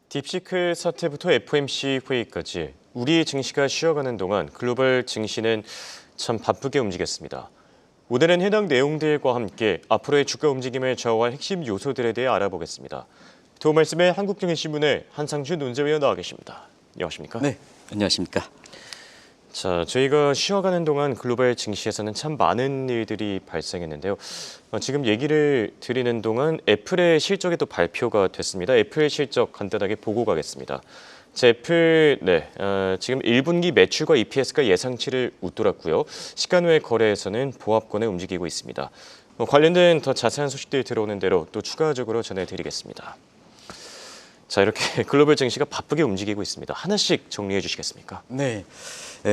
딥시크 사태부터 FOMC 회의까지 우리 증시가 쉬어가는 동안 글로벌 증시는 참 바쁘게 움직였습니다. 오늘은 해당 내용들과 함께 앞으로의 주가 움직임을 좌우할 핵심 요소들에 대해 알아보겠습니다. 도움 말씀에 한국경제신문의 한상준 논설위원 나와 계십니다. 안녕하십니까? 네, 안녕하십니까? 자, 저희가 쉬어가는 동안 글로벌 증시에서는 참 많은 일들이 발생했는데요. 지금 얘기를 드리는 동안 애플의 실적이 또 발표가 됐습니다. 애플 실적 간단하게 보고 가겠습니다. 자, 애플 지금 1분기 매출과 EPS가 예상치를 웃돌았고요. 시간 외 거래에서는 보합권에 움직이고 있습니다. 관련된 더 자세한 소식들 들어오는 대로 또 추가적으로 전해드리겠습니다. 자, 이렇게 글로벌 증시가 바쁘게 움직이고 있습니다. 하나씩 정리해 주시겠습니까? 네,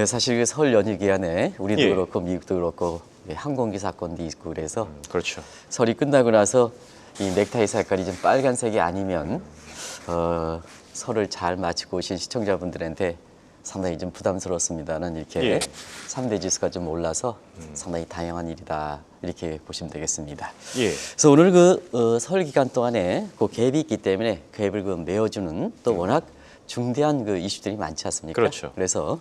사실 설 연휴 기간에 우리도 예. 그렇고 미국도 그렇고 항공기 사건도 있고 그래서 그렇죠. 설이 끝나고 나서 이 넥타이 색깔이 좀 빨간색이 아니면 설을 잘 마치고 오신 시청자분들한테 상당히 좀 부담스럽습니다는 이렇게 예. 3대 지수가 좀 올라서 상당히 다양한 일이다 이렇게 보시면 되겠습니다. 예. 그래서 오늘 설 기간 동안에 그 갭이 있기 때문에 갭을 메워주는 또 워낙 중대한 이슈들이 많지 않습니까? 그렇죠. 그래서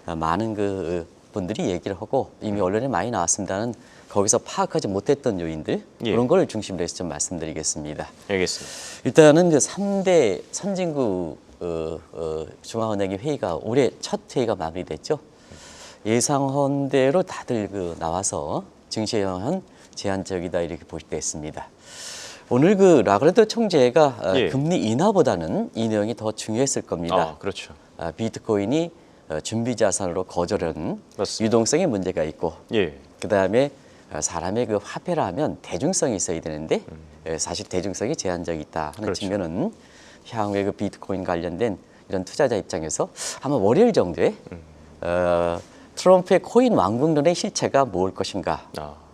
많은 분들이 얘기를 하고 이미 언론에 많이 나왔습니다는 거기서 파악하지 못했던 요인들 예. 그런 걸 중심으로 해서 좀 말씀드리겠습니다. 알겠습니다. 일단은 3대 선진국 중앙은행의 회의가 올해 첫 회의가 마무리됐죠. 예상한 대로 다들 나와서 증시에 영향한 제한적이다 이렇게 보시됐습니다. 오늘 라가르드 총재가 예. 금리 인하보다는 이 내용이 더 중요했을 겁니다. 그렇죠. 비트코인이 준비 자산으로 거절하는 맞습니다. 유동성에 문제가 있고 예. 그다음에 사람의 화폐라 하면 대중성이 있어야 되는데 사실 대중성이 제한적이 있다 하는 그렇죠. 측면은 향후에 비트코인 관련된 이런 투자자 입장에서 아마 월요일 정도에 트럼프의 코인 왕국론의 실체가 뭘 것인가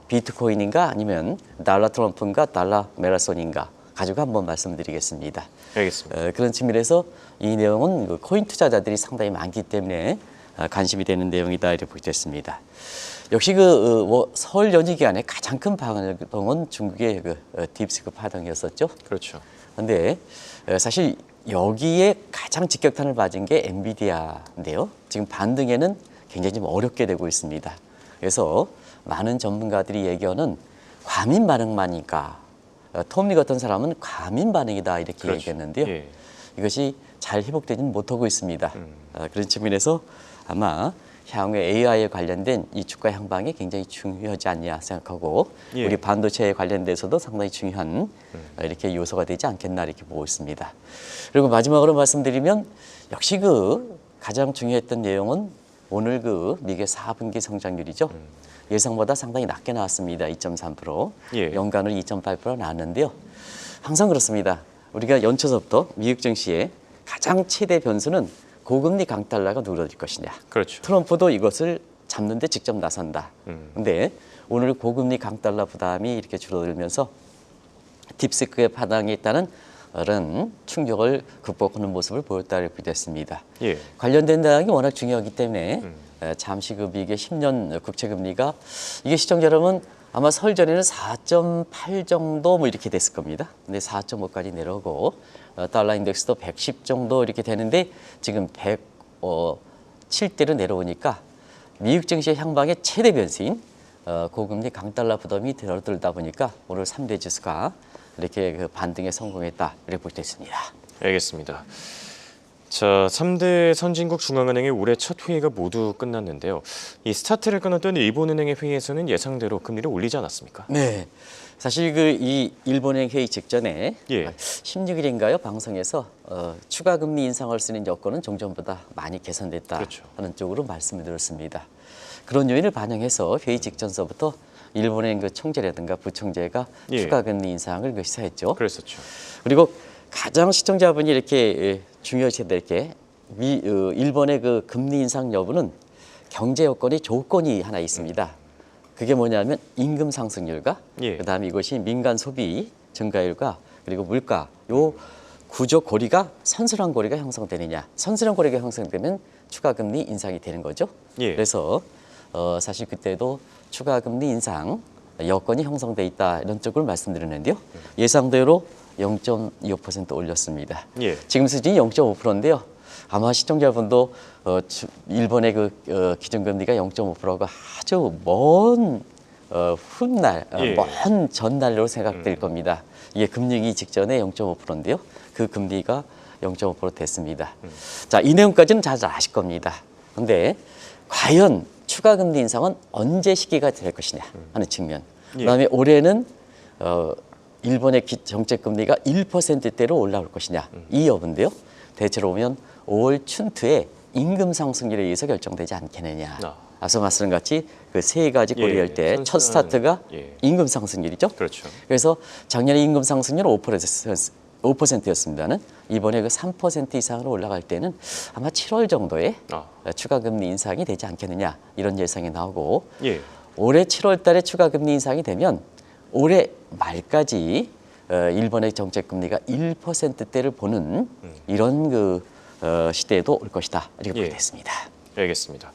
비트코인인가 아니면 달러 트럼프인가 달러 마라톤인가 가지고 한번 말씀드리겠습니다. 알겠습니다. 그런 측면에서 이 내용은 코인 투자자들이 상당히 많기 때문에 관심이 되는 내용이다 이렇게 보겠습니다. 역시 설 연휴 기간에 가장 큰 파동은 중국의 딥시크 파동이었었죠. 그렇죠. 그런데 사실 여기에 가장 직격탄을 맞은 게 엔비디아인데요. 지금 반등에는 굉장히 좀 어렵게 되고 있습니다. 그래서 많은 전문가들이 얘기하는 과민 반응만이니까 톰리 같은 사람은 과민 반응이다 이렇게 그렇죠. 얘기했는데요. 예. 이것이 잘 회복되지는 못하고 있습니다. 그런 측면에서 아마 향후에 AI에 관련된 이 주가 향방이 굉장히 중요하지 않냐 생각하고 예. 우리 반도체에 관련돼서도 상당히 중요한 이렇게 요소가 되지 않겠나 이렇게 보고 있습니다. 그리고 마지막으로 말씀드리면 역시 가장 중요했던 내용은 오늘 미국의 4분기 성장률이죠. 예상보다 상당히 낮게 나왔습니다. 2.3%, 예. 연간으로 2.8% 나왔는데요. 항상 그렇습니다. 우리가 연초서부터 미국 증시의 가장 최대 변수는 고금리 강달러가 누그러질 것이냐. 그렇죠. 트럼프도 이것을 잡는 데 직접 나선다. 그런데 오늘 고금리 강달러 부담이 이렇게 줄어들면서 딥시크의 파동에 있다는 그런 충격을 극복하는 모습을 보였다 이렇게 됐습니다. 예. 관련된 대응이 워낙 중요하기 때문에 잠시 미국의 10년 국채금리가 이게 시청자 여러분 아마 설 전에는 4.8 정도 이렇게 됐을 겁니다. 근데 4.5까지 내려오고 달러 인덱스도 110 정도 이렇게 되는데 지금 107대로 내려오니까 미국 증시의 향방의 최대 변수인 고금리 강달러 부담이 들어들다 보니까 오늘 3대 지수가 이렇게 반등에 성공했다 이렇게 볼 수 있습니다. 알겠습니다. 자, 3대 선진국 중앙은행의 올해 첫 회의가 모두 끝났는데요. 이 스타트를 끊었던 일본은행의 회의에서는 예상대로 금리를 올리지 않았습니까? 네. 사실 이 일본행 회의 직전에 예. 16일인가요? 방송에서 추가 금리 인상할 수 있는 여건은 종전보다 많이 개선됐다 그렇죠. 하는 쪽으로 말씀을 드렸습니다. 그런 요인을 반영해서 회의 직전서부터 일본행 총재라든가 부총재가 예. 추가 금리 인상을 시사했죠. 그랬었죠. 그리고 가장 시청자분이 이렇게 중요하셔야 될 게 일본의 금리 인상 여부는 경제 여건의 조건이 하나 있습니다. 그게 뭐냐면 임금 상승률과 예. 그다음에 이것이 민간 소비 증가율과 그리고 물가 요 구조 고리가 선순환 고리가 형성되느냐. 선순환 고리가 형성되면 추가 금리 인상이 되는 거죠. 예. 그래서 사실 그때도 추가 금리 인상 여건이 형성돼 있다 이런 쪽을 말씀드렸는데요. 예상대로 0.25% 올렸습니다. 예. 지금 수준이 0.5%인데요. 아마 시청자분도 일본의 기준금리가 0.5%가 아주 먼 훗날, 예. 먼 전날로 생각될 겁니다. 이게 금리기 직전에 0.5%인데요. 그 금리가 0.5% 됐습니다. 자, 이 내용까지는 잘 아실 겁니다. 그런데 과연 추가 금리 인상은 언제 시기가 될 것이냐 하는 측면. 예. 그다음에 올해는 일본의 정책 금리가 1%대로 올라올 것이냐 이 여부인데요. 대체로 보면 5월 춘트에 임금 상승률에 의해서 결정되지 않겠느냐. 앞서 말씀드린 같이 그 세 가지 고려할 때 첫 스타트가 임금 상승률이죠. 그렇죠. 그래서 작년에 임금 상승률은 5%였습니다는 이번에 그 3% 이상으로 올라갈 때는 아마 7월 정도에 추가 금리 인상이 되지 않겠느냐 이런 예상이 나오고 예. 올해 7월 달에 추가 금리 인상이 되면 올해 말까지 일본의 정책 금리가 1%대를 보는 이런 시대에도 올 것이다 이렇게 보겠습니다. 알겠습니다.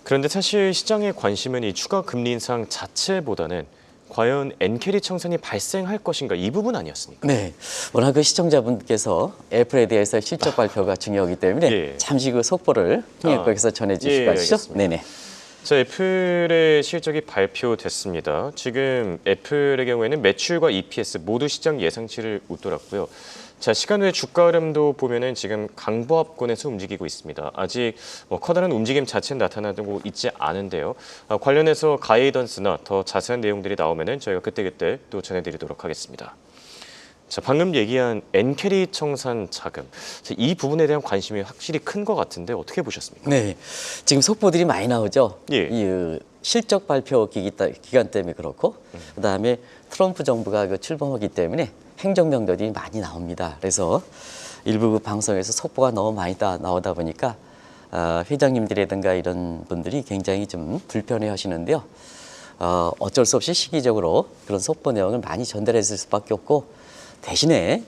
그런데 사실 시장의 관심은 이 추가 금리 인상 자체보다는 과연 엔캐리 청산이 발생할 것인가 이 부분 아니었습니까? 네, 워낙 그 시청자분께서 애플에 대해서 실적 발표가 중요하기 때문에 잠시 그 속보를 통역에서 전해주시고 하시죠. 네네. 자, 애플의 실적이 발표됐습니다. 지금 애플의 경우에는 매출과 EPS 모두 시장 예상치를 웃돌았고요. 자, 시간 외 주가 흐름도 보면은 지금 강보합권에서 움직이고 있습니다. 아직 커다란 움직임 자체는 나타나고 있지 않은데요. 관련해서 가이던스나 더 자세한 내용들이 나오면은 저희가 그때그때 또 전해드리도록 하겠습니다. 자, 방금 얘기한 엔캐리 청산 자금, 이 부분에 대한 관심이 확실히 큰 것 같은데 어떻게 보셨습니까? 네, 지금 속보들이 많이 나오죠. 예. 이 실적 발표 기간 때문에 그렇고, 그다음에 트럼프 정부가 출범하기 때문에 행정명령들이 많이 나옵니다. 그래서 일부 그 방송에서 속보가 너무 많이 나오다 보니까 회장님들이라든가 이런 분들이 굉장히 좀 불편해하시는데요. 어쩔 수 없이 시기적으로 그런 속보 내용을 많이 전달했을 수밖에 없고 대신에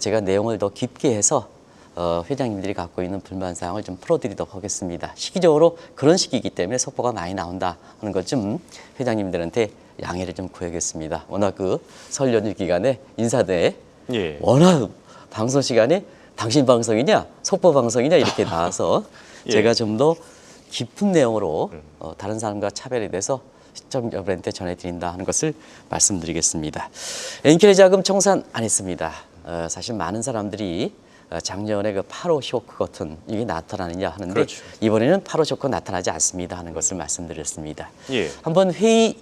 제가 내용을 더 깊게 해서 회장님들이 갖고 있는 불만 사항을 좀 풀어드리도록 하겠습니다. 시기적으로 그런 시기이기 때문에 속보가 많이 나온다 하는 것 좀 회장님들한테 양해를 좀 구하겠습니다. 워낙 그 설 연휴 기간에 인사대에 워낙 방송 시간에 당신 방송이냐 속보 방송이냐 이렇게 나와서 제가 좀 더 깊은 내용으로 다른 사람과 차별이 돼서 시청자분한테 전해드린다 하는 것을 말씀드리겠습니다. 엔캐리 자금 청산 안 했습니다. 사실 많은 사람들이 작년에 그 8호 쇼크 같은 이게 나타나느냐 하는데 그렇죠. 이번에는 8호 쇼크 나타나지 않습니다 하는 것을 말씀드렸습니다. 예. 한번 회의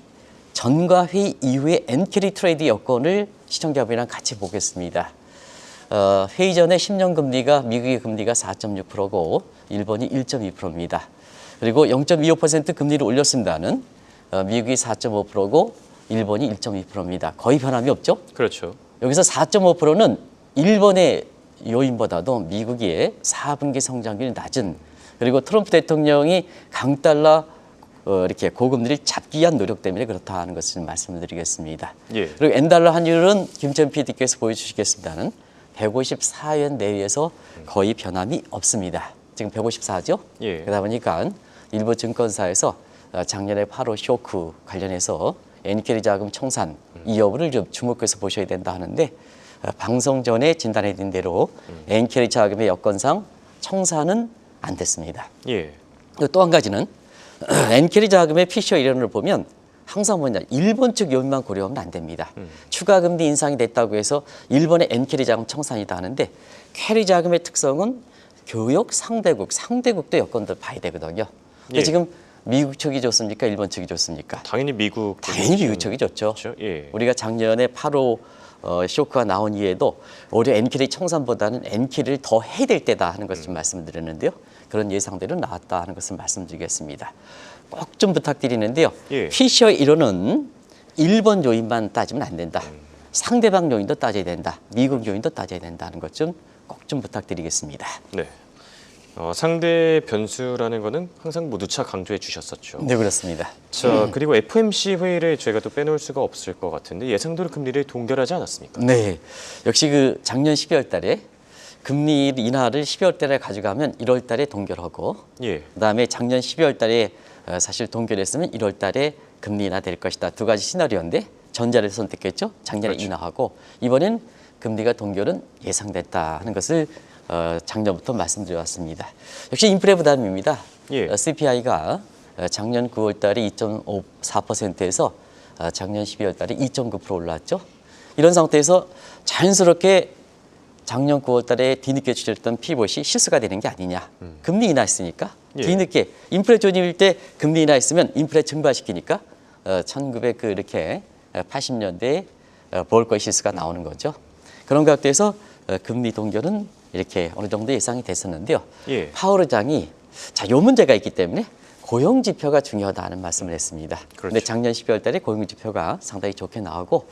전과 회의 이후의 엔캐리 트레이드 여건을 시청자분이랑 같이 보겠습니다. 회의 전에 10년 금리가 미국의 금리가 4.6%고 일본이 1.2%입니다. 그리고 0.25% 금리를 올렸습니다는 미국이 4.5%고 일본이 1.2%입니다. 거의 변함이 없죠? 그렇죠. 여기서 4.5%는 일본의 요인보다도 미국의 4분기 성장률이 낮은 그리고 트럼프 대통령이 강달러 이렇게 고금리를 잡기 위한 노력 때문에 그렇다는 것을 말씀을 드리겠습니다. 예. 그리고 엔달러 환율은 김천 PD께서 보여주시겠습니다는 154엔 내외에서 거의 변함이 없습니다. 지금 154죠? 예. 그러다 보니까 일부 증권사에서 작년에 8호 쇼크 관련해서 엔캐리 자금 청산 이 여부를 좀 주목해서 보셔야 된다 하는데 방송 전에 진단해 드린 대로 엔캐리 자금의 여건상 청산은 안 됐습니다. 예. 또 한 가지는 엔캐리 자금의 피셔 이론을 보면 항상 뭐냐 일본 측 요인만 고려하면 안 됩니다. 추가 금리 인상이 됐다고 해서 일본의 엔캐리 자금 청산이다 하는데 캐리 자금의 특성은 교역 상대국도 여건들 봐야 되거든요. 근데 지금 미국 측이 좋습니까? 일본 측이 좋습니까? 당연히 미국. 당연히 미국 측이 좋죠. 그렇죠? 예. 우리가 작년에 8호 쇼크가 나온 이후에도 오히려 엔캐리 청산보다는 엔캐리를 더 해야 될 때다 하는 것을 말씀드렸는데요. 그런 예상대로 나왔다 하는 것을 말씀드리겠습니다. 꼭 좀 부탁드리는데요. 피셔 이론은 일본 요인만 따지면 안 된다. 상대방 요인도 따져야 된다. 미국 요인도 따져야 된다는 것 좀 꼭 좀 부탁드리겠습니다. 네. 상대 변수라는 거는 항상 누차 강조해 주셨었죠. 네, 그렇습니다. 자, 그리고 FOMC 회의를 저희가 또 빼놓을 수가 없을 것 같은데 예상대로 금리를 동결하지 않았습니까? 네, 역시 그 작년 12월 달에 금리 인하를 12월 달에 가져가면 1월 달에 동결하고 그다음에 작년 12월 달에 사실 동결했으면 1월 달에 금리 인하 될 것이다. 두 가지 시나리오인데 전자를 선택했죠. 작년에 인하하고 이번엔 금리가 동결은 예상됐다 하는 것을 작년부터 말씀드려왔습니다. 역시 인플레 부담입니다. 예. CPI가 작년 9월 달에 2.4%에서 작년 12월 달에 2.9% 올랐죠. 이런 상태에서 자연스럽게 작년 9월 달에 뒤늦게 추진했던 피벗이 실수가 되는 게 아니냐. 금리 인하했으니까 예. 뒤늦게 인플레 조짐일 때 금리 인하했으면 인플레 증가시키니까 1980년대에 볼거의 실수가 나오는 거죠. 그런 각도에서 금리 동결은 이렇게 어느 정도 예상이 됐었는데요. 예. 파월 의장이 요 문제가 있기 때문에 고용 지표가 중요하다는 말씀을 했습니다. 그런데 그렇죠. 작년 12월 달에 고용 지표가 상당히 좋게 나오고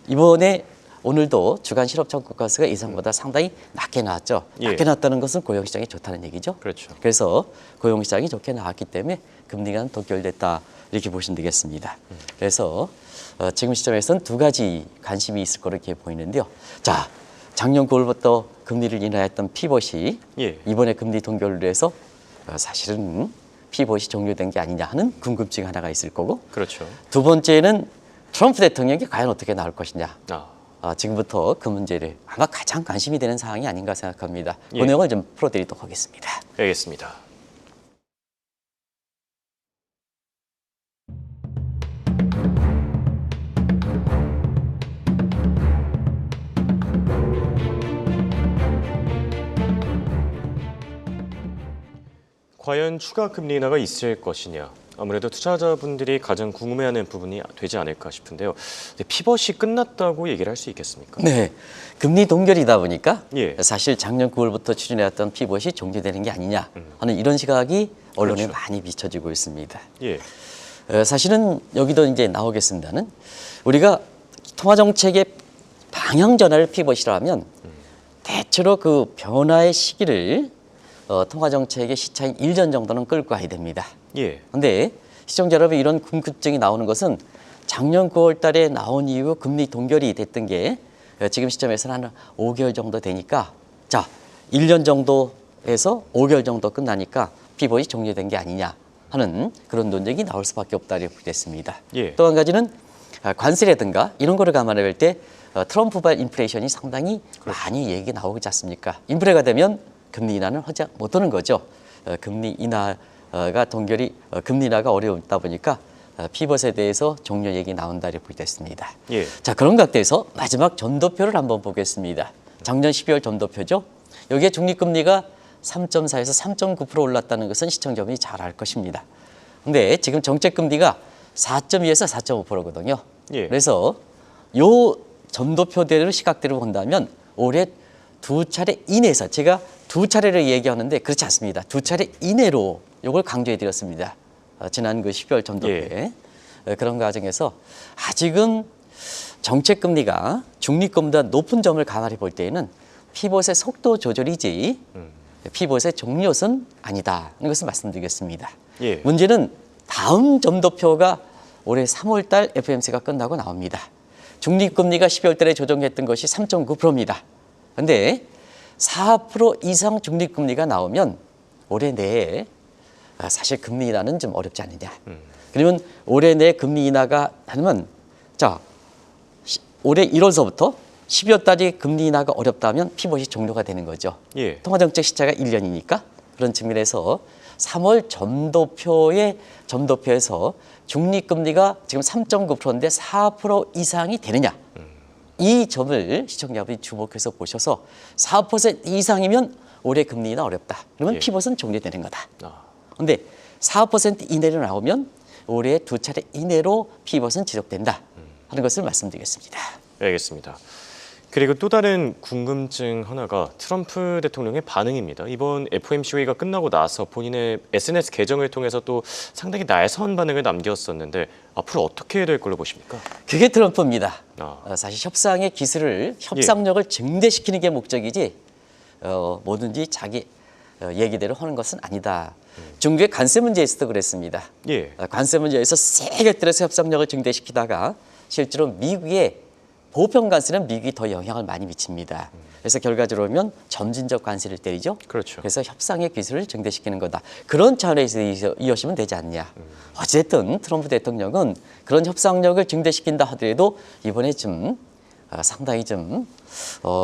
이번에 오늘도 주간 실업청 국가수가 예상보다 상당히 낮게 나왔죠. 예. 낮게 나왔다는 것은 고용 시장이 좋다는 얘기죠. 그렇죠. 그래서 고용 시장이 좋게 나왔기 때문에 금리가 동결됐다 이렇게 보시면 되겠습니다. 그래서 지금 시점에서는 두 가지 관심이 있을 거로 이렇게 보이는데요. 자, 작년 9월부터 금리를 인하했던 피벗이 예. 이번에 금리 동결을 해서 사실은 피벗이 종료된 게 아니냐 하는 궁금증 하나가 있을 거고 그렇죠. 두 번째는 트럼프 대통령이 과연 어떻게 나올 것이냐. 아, 지금부터 그 문제를 아마 가장 관심이 되는 사항이 아닌가 생각합니다. 예. 그 내용을 좀 풀어드리도록 하겠습니다. 알겠습니다. 과연 추가 금리 인하가 있을 것이냐. 아무래도 투자자분들이 가장 궁금해하는 부분이 되지 않을까 싶은데요. 근데 피벗이 끝났다고 얘기를 할 수 있겠습니까? 네, 금리 동결이다 보니까 예. 사실 작년 9월부터 추진해왔던 피벗이 종료되는 게 아니냐 하는 이런 시각이 언론에 그렇죠. 많이 비춰지고 있습니다. 예. 사실은 여기도 이제 나오겠습니다는 우리가 통화 정책의 방향 전환을 피벗이라 하면 대체로 그 변화의 시기를 통화 정책의 시차인 1년 정도는 끌고 가야 됩니다. 예. 그런데 시청자 여러분 이런 궁금증이 나오는 것은 작년 9월 달에 나온 이후 금리 동결이 됐던 게 지금 시점에서는 한 5개월 정도 되니까 자 1년 정도에서 5개월 정도 끝나니까 피벗이 종료된 게 아니냐 하는 그런 논쟁이 나올 수밖에 없다고 보겠습니다. 예. 또 한 가지는 관세라든가 이런 거를 감안해 볼 때 트럼프발 인플레이션이 상당히 많이 얘기 나오고 있지 않습니까? 인플레가 되면 금리 인하는 하지 못하는 거죠. 금리 인하가 동결이 금리 인하가 어려웠다 보니까 피벗에 대해서 종료 얘기 나온다 이렇게 보겠습니다. 예. 자 그런 각도에서 마지막 전도표를 한번 보겠습니다. 작년 12월 전도표죠. 여기에 중립금리가 3.4에서 3.9% 올랐다는 것은 시청자분이 잘 알 것입니다. 근데 지금 정책금리가 4.2에서 4.5%거든요. 예. 그래서 요 전도표대로 시각대로 본다면 올해 두 차례 이내에서 제가 두 차례를 얘기하는데 그렇지 않습니다. 두 차례 이내로 이걸 강조해 드렸습니다. 지난 그 12월 전도표에 그런 과정에서 아직은 정책 금리가 중립금리보다 높은 점을 감안해 볼 때에는 피벗의 속도 조절이지 피벗의 종료는 아니다. 이런 것을 말씀드리겠습니다. 예. 문제는 다음 점도표가 올해 3월 달 FOMC가 끝나고 나옵니다. 중립금리가 12월 달에 조정했던 것이 3.9%입니다. 그런데 4% 이상 중립금리가 나오면 올해 내에 사실 금리 인하는 좀 어렵지 않느냐. 그러면 올해 내 금리 인하가 하면 자 올해 1월서부터 12월까지 금리 인하가 어렵다면 피벗이 종료가 되는 거죠. 예. 통화정책 시차가 1년이니까 그런 측면에서 3월 점도표에서 중립금리가 지금 3.9%인데 4% 이상이 되느냐. 이 점을 시청자분이 주목해서 보셔서 4% 이상이면 올해 금리 인하 어렵다. 그러면 예. 피벗은 종료되는 거다. 아, 그런데 4% 이내로 나오면 올해 두 차례 이내로 피벗은 지속된다 하는 것을 말씀드리겠습니다. 알겠습니다. 그리고 또 다른 궁금증 하나가 트럼프 대통령의 반응입니다. 이번 FOMC 회의가 끝나고 나서 본인의 SNS 계정을 통해서 또 상당히 날선 반응을 남겼었는데 앞으로 어떻게 될 걸로 보십니까? 그게 트럼프입니다. 아. 사실 협상의 기술을 협상력을 증대시키는 게 목적이지 뭐든지 자기 얘기대로 하는 것은 아니다. 중국의 관세 문제에서도 그랬습니다. 예. 관세 문제에서 세게 들여서 협상력을 증대시키다가 실제로 미국의 보편 관세는 미국이 더 영향을 많이 미칩니다. 그래서 결과적으로 보면 점진적 관세를 때리죠. 그렇죠. 그래서 협상의 기술을 증대시키는 거다. 그런 차원에서 이어지면 되지 않냐. 어쨌든 트럼프 대통령은 그런 협상력을 증대시킨다 하더라도 이번에 좀 상당히 좀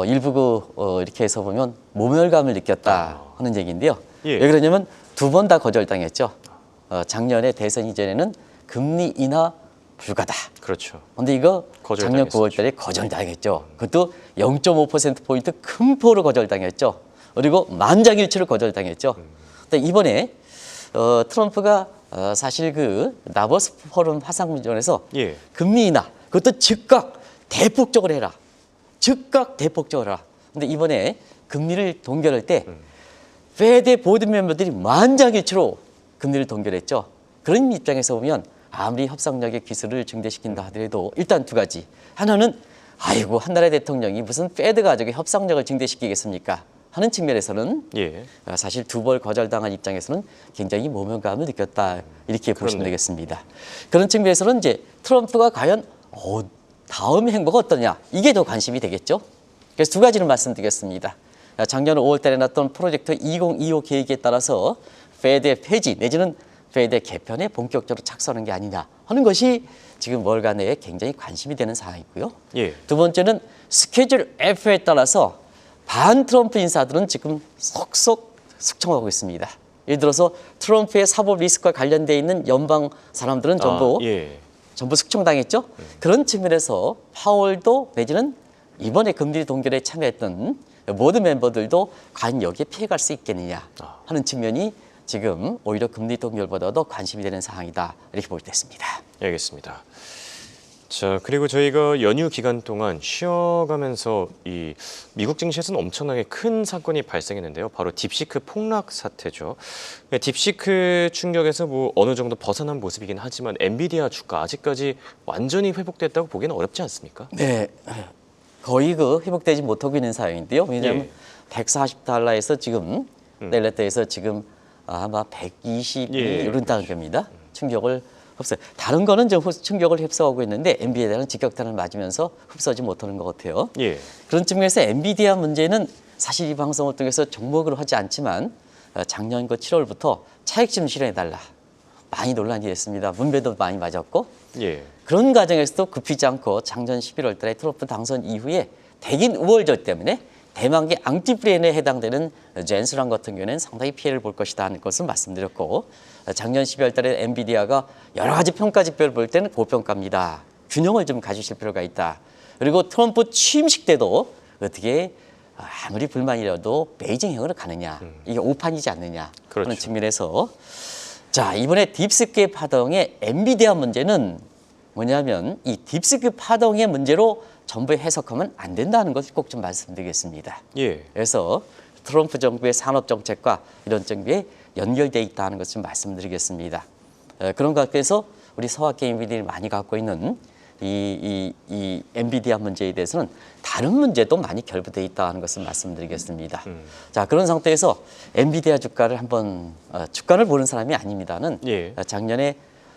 일부 이렇게 해서 보면 모멸감을 느꼈다 하는 얘기인데요. 예. 왜 그러냐면 두 번 다 거절당했죠. 작년에 대선 이전에는 금리 인하 불가다. 그렇죠. 근데 이거 작년 거절당했었죠. 9월 달에 거절당했죠. 그것도 0.5%포인트 큰 폭으로 거절당했죠. 그리고 만장일치로 거절당했죠. 근데 이번에 트럼프가 사실 그 나버스 포럼 화상문전에서 예. 금리 인하 그것도 즉각 대폭적으로 해라. 즉각 대폭적으로 해라. 근데 이번에 금리를 동결할 때 페드 보드 멤버들이 만장일치로 금리를 동결했죠. 그런 입장에서 보면 아무리 협상력의 기술을 증대시킨다 하더라도 일단 두 가지. 하나는 아이고 한나라의 대통령이 무슨 페드 가지고 협상력을 증대시키겠습니까? 하는 측면에서는 예. 사실 두 번 거절당한 입장에서는 굉장히 모멸감을 느꼈다 이렇게 보시면 그렇네요. 되겠습니다. 그런 측면에서는 이제 트럼프가 과연 다음 행보가 어떠냐 이게 더 관심이 되겠죠. 그래서 두 가지를 말씀드리겠습니다. 작년 5월 달에 났던 프로젝트 2025 계획에 따라서 페드의 폐지 내지는 페드의 개편에 본격적으로 착수하는 게 아니냐 하는 것이 지금 월간 내에 굉장히 관심이 되는 사항이고요. 예. 두 번째는 스케줄 F에 따라서 반 트럼프 인사들은 지금 속속 숙청하고 있습니다. 예를 들어서 트럼프의 사법 리스크와 관련돼 있는 연방 사람들은 전부 예. 전부 숙청당했죠. 그런 측면에서 파월도 내지는 이번에 금리 동결에 참여했던 모든 멤버들도 과연 여기에 피해갈 수 있겠느냐 하는 측면이 지금 오히려 금리 동결보다도 관심이 되는 사항이다 이렇게 볼 때 있습니다. 알겠습니다. 자, 그리고 저희가 연휴 기간 동안 쉬어가면서 이 미국 증시에서는 엄청나게 큰 사건이 발생했는데요. 바로 딥시크 폭락 사태죠. 딥시크 충격에서 뭐 어느 정도 벗어난 모습이긴 하지만 엔비디아 주가 아직까지 완전히 회복됐다고 보기는 어렵지 않습니까? 네, 거의 그 회복되지 못하고 있는 상황인데요. 왜냐하면 예. 140달러에서 지금 넬레트에서 지금 아마 120이 예, 이런 단계입니다. 충격을 흡수. 다른 거는 좀 충격을 흡수하고 있는데 엔비디아는 직격탄을 맞으면서 흡수하지 못하는 것 같아요. 예. 그런 측면에서 엔비디아 문제는 사실 이 방송을 통해서 종목으로 하지 않지만 작년 그 7월부터 차익 좀 실현해달라. 많이 논란이 됐습니다. 문배도 많이 맞았고 예. 그런 과정에서도 굽히지 않고 작년 11월 달에 트럼프 당선 이후에 대긴 우월절 때문에 대만계 앙티브레인에 해당되는 젠스랑 같은 경우에는 상당히 피해를 볼 것이다 하는 것을 말씀드렸고 작년 12월 달에 엔비디아가 여러 가지 평가 지표를 볼 때는 고평가입니다. 균형을 좀 가지실 필요가 있다. 그리고 트럼프 취임식 때도 어떻게 아무리 불만이라도 베이징행으로 가느냐. 이게 오판이지 않느냐 그렇죠. 하는 측면에서 자 이번에 딥스크 파동의 엔비디아 문제는 뭐냐면 이 딥스크 파동의 문제로 전부 해석하면 안 된다는 것을 꼭 좀 말씀드리겠습니다. 예. 그래서 트럼프 정부의 산업 정책과 이런 정부에 연결돼 있다는 것을 좀 말씀드리겠습니다. 그런 관계에서 우리 서학개인들이 많이 갖고 있는 이 엔비디아 문제에 대해서는 다른 문제도 많이 결부돼 있다는 것을 말씀드리겠습니다. 자 그런 상태에서 엔비디아 주가를 한번 주가를 보는 사람이 아닙니다는 예. 작년에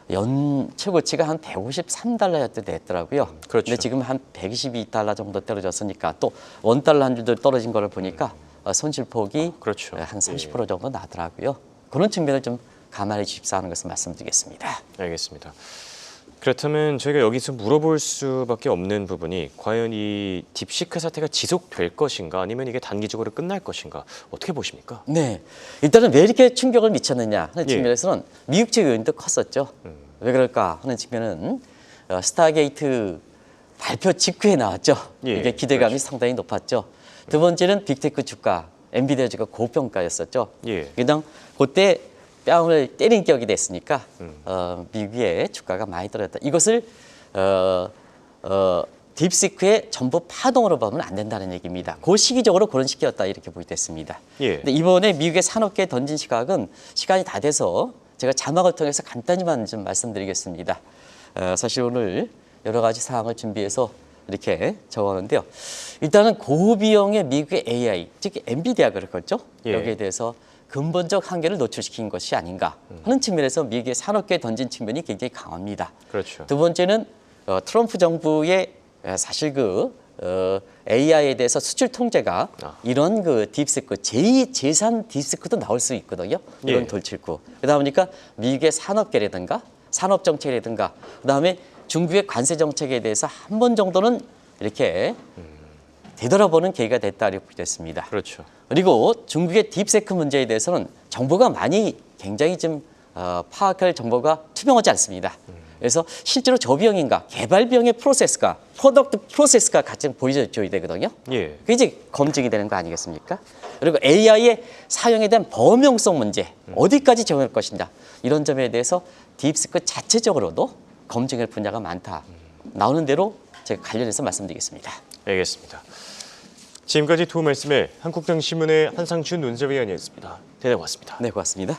연 최고치가 한 153달러였대 됐더라고요. 그렇죠. 근데 지금 한 122달러 정도 떨어졌으니까 또 원달러 한 줄도 떨어진 거를 보니까 손실폭이 그렇죠. 한 30% 정도 나더라고요. 그런 측면을 좀 감안해 주십사 하는 것을 말씀드리겠습니다. 알겠습니다. 그렇다면 저희가 여기서 물어볼 수밖에 없는 부분이 과연 이 딥시크 사태가 지속될 것인가 아니면 이게 단기적으로 끝날 것인가 어떻게 보십니까? 네, 일단은 왜 이렇게 충격을 미쳤느냐 하는 예. 측면에서는 미국 측 요인도 컸었죠. 왜 그럴까 하는 측면은 스타게이트 발표 직후에 나왔죠. 예, 이게 기대감이 그렇죠. 상당히 높았죠. 두 번째는 빅테크 주가, 엔비디아 주가 고평가였었죠. 예. 그냥 그때 뺨을 때린 격이 됐으니까 미국의 주가가 많이 떨어졌다. 이것을 딥시크의 전부 파동으로 보면 안 된다는 얘기입니다. 그 시기적으로 그런 시기였다 이렇게 보겠습니다. 예. 근데 이번에 미국의 산업계에 던진 시각은 시간이 다 돼서 제가 자막을 통해서 간단히만 좀 말씀드리겠습니다. 사실 오늘 여러 가지 사항을 준비해서 이렇게 적었는데요. 일단은 고비용의 미국의 AI, 즉 엔비디아 그렇겠죠? 예. 여기에 대해서 근본적 한계를 노출시킨 것이 아닌가 하는 측면에서 미국의 산업계에 던진 측면이 굉장히 강합니다. 그렇죠. 두 번째는 트럼프 정부의 사실 AI에 대해서 수출 통제가 이런 딥스크 제2, 제3 딥스크도 나올 수 있거든요. 이런 예. 돌출구. 그러다 보니까 미국의 산업계라든가 산업 정책이라든가 그다음에 중국의 관세 정책에 대해서 한 번 정도는 이렇게 되돌아보는 계기가 됐다 이렇게 됐습니다. 그렇죠. 그리고 중국의 딥세크 문제에 대해서는 정보가 많이 굉장히 좀 파악할 정보가 투명하지 않습니다. 그래서 실제로 저비용인가 개발 비용의 프로세스가 프로덕트 프로세스가 같이 보여줘야 되거든요. 예. 그게 이제 검증이 되는 거 아니겠습니까? 그리고 AI의 사용에 대한 범용성 문제 어디까지 적용할 것인가 이런 점에 대해서 딥세크 자체적으로도 검증할 분야가 많다. 나오는 대로 제가 관련해서 말씀드리겠습니다. 알겠습니다. 지금까지 두 말씀에 한국당 신문의 한상준 논설위원이었습니다. 대단히 고맙습니다. 네, 고맙습니다.